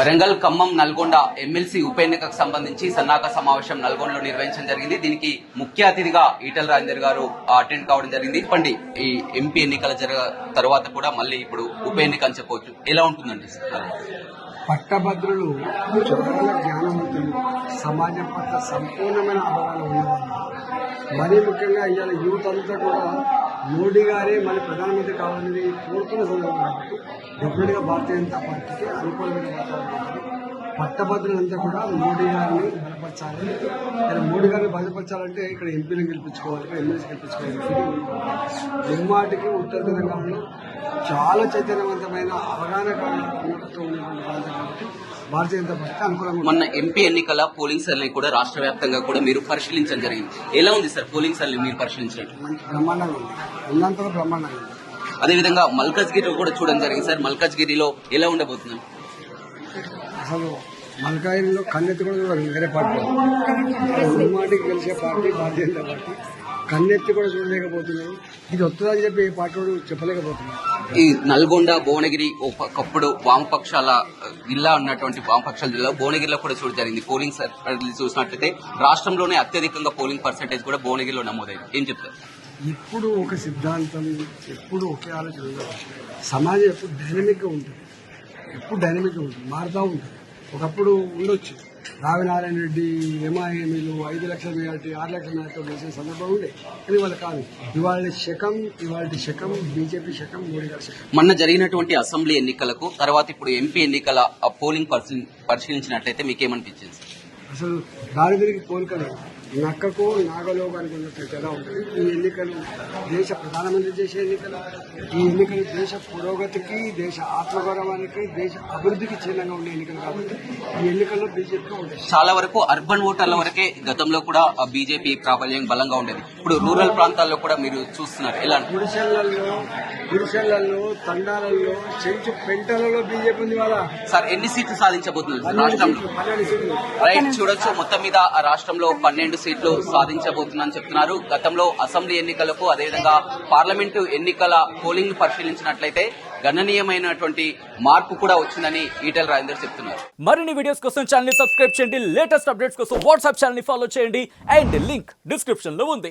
Warangal, Khammam, Nalgonda MLC ఉప ఎన్నికకు సంబంధించి సన్నాహక సమావేశం నల్గొండలో నిర్వహించడం జరిగింది. దీనికి ముఖ్య అతిథిగా ఈటెల రాజేందర్ గారు అటెండ్ కావడం జరిగింది. ఇప్పండి ఈ ఎంపీ ఎన్నికల తర్వాత కూడా మళ్ళీ ఇప్పుడు ఉప ఎన్నిక అని చెప్పవచ్చు, ఎలా ఉంటుందండి? పట్టభద్రులు చాలా జ్ఞానవంతులు, సమాజం పట్ల సంపూర్ణమైన అవగాహన ఉన్నవాళ్ళు. మరీ ముఖ్యంగా ఇవాళ యూత్ అంతా కూడా మోడీ గారే మన ప్రధానమంత్రి కావాలని కోరుతున్న సందర్భం కాబట్టి డెఫినెట్గా భారతీయ జనతా పార్టీకి అనుకూలమైన వాతావరణం. పట్టభద్రులంతా కూడా మోడీ గారిని బలపరచాలి. ఇక్కడ మోడీ గారిని బలపరచాలంటే ఇక్కడ ఎంపీలను గెలిపించుకోవాలి, ఇక్కడ ఎమ్మెల్యేస్ గెలిపించుకోవాలి. ముమ్మాటికి ఉత్తర తెలంగాణలో చాలా చైతన్యవంతమైన అవగాహన ఉన్నటువంటి ప్రాంతం కాబట్టి భారతీయ జనతా పార్టీ అనుకూలంగా. మొన్న ఎంపీ ఎన్నికల పోలింగ్ సర్ని కూడా రాష్ట్ర వ్యాప్తంగా కూడా మీరు పరిశీలించడం జరిగింది. ఎలా ఉంది సార్ పోలింగ్ సర్ని మీరు పరిశీలించినట్టు? మంచి బ్రహ్మాండంగా ఉంది, ఉన్నంతలో బ్రహ్మాండంగా ఉంది. అదేవిధంగా మల్కాజ్గిరి కూడా చూడడం జరిగింది సార్. మల్కాజ్గిరిలో ఎలా ఉండబోతుంది? అసలు మల్కాజ్గిరిలో కన్నెత్తి కూడా చూడాలి వేరే పార్టీ. ముమ్మాటికి గెలిచే పార్టీ భారతీయ జనతా పార్టీ. కన్నెత్తి కూడా చూడలేకపోతున్నారు. ఇది వస్తుందని చెప్పి ఏ పార్టీ కూడా చెప్పలేకపోతున్నారు. ఈ నల్గొండ, భువనగిరి ఒకప్పుడు వామపక్షాల జిల్లా ఉన్నటువంటి వామపక్షాల జిల్లా భువనగిరిలో కూడా చూడడం జరిగింది. పోలింగ్ చూసినట్లయితే రాష్ట్రంలోనే అత్యధికంగా పోలింగ్ పర్సెంటేజ్ కూడా భువనగిరిలో నమోదైంది. ఏం చెప్తారు? ఇప్పుడు ఒక సిద్ధాంతం, ఎప్పుడు ఒకే ఆలోచన ఉండదు. సమాజం ఎప్పుడు డైనమిక్గా ఉంటుంది, మారుతూ ఉంటుంది. ఒకప్పుడు ఉండొచ్చు రావినారాయణ రెడ్డి ఎంఐఎంలు 5 లక్షల మెజార్టీ 6 లక్షల మెజార్టీ వేసిన సందర్భం ఉండే, కానీ వాళ్ళు కాదు. ఇవాళ శకం బీజేపీ శకం, మోడీ గారి శకం. మొన్న జరిగినటువంటి అసెంబ్లీ ఎన్నికలకు తర్వాత ఇప్పుడు ఎంపీ ఎన్నికల పోలింగ్ పరిశీలించినట్లయితే మీకేమనిపించింది? అసలు దారిద్రికి పోలికలేదు. నక్కకు నాగలో అనుకున్నట్టు ఎలా ఉంటుంది. ఈ ఎన్నికలు దేశ ప్రధానమంత్రి చేసే ఎన్నికలు, ఈ ఎన్నికలు దేశ పురోగతికి, దేశ ఆత్మగౌరవానికి, దేశ అభివృద్ధికి చిహ్నంగా ఉండే ఎన్నికలు కాబట్టి ఈ ఎన్నికల్లో బీజేపీ ఉంటుంది. చాలా వరకు అర్బన్ ఓటర్ల వరకే గతంలో కూడా బీజేపీ ప్రాబల్యం బలంగా ఉండేది. ఇప్పుడు రూరల్ ప్రాంతాల్లో కూడా మీరు చూస్తున్నారు. ఎలా? గుడిసెళ్లలో, తండాలలో, చెంచు పెంటలలో బీజేపీ ఉంది. వాళ్ళ సార్ ఎన్ని సీట్లు సాధించబోతున్నారు రాష్ట్రంలో? 12 సీట్లు. రైట్, చూడొచ్చు మొత్తం మీద ఆ రాష్ట్రంలో 12 సీట్లు సాధించబోతుందని చెప్తున్నారు. గతంలో అసెంబ్లీ ఎన్నికలకు అదేవిధంగా పార్లమెంటు ఎన్నికల పోలింగ్ పరిశీలించినట్లయితే గణనీయమైనటువంటి మార్పు కూడా వచ్చిందని ఈటెల రాజేందర్ చెప్తున్నారు. మరిన్ని వీడియోస్ కోసం ఛానల్ ని సబ్స్క్రైబ్ చేయండి, లేటెస్ట్ అప్డేట్స్ కోసం వాట్సాప్ ఛానల్ ని ఫాలో చేయండి అండ్ లింక్ డిస్క్రిప్షన్ లో ఉంది.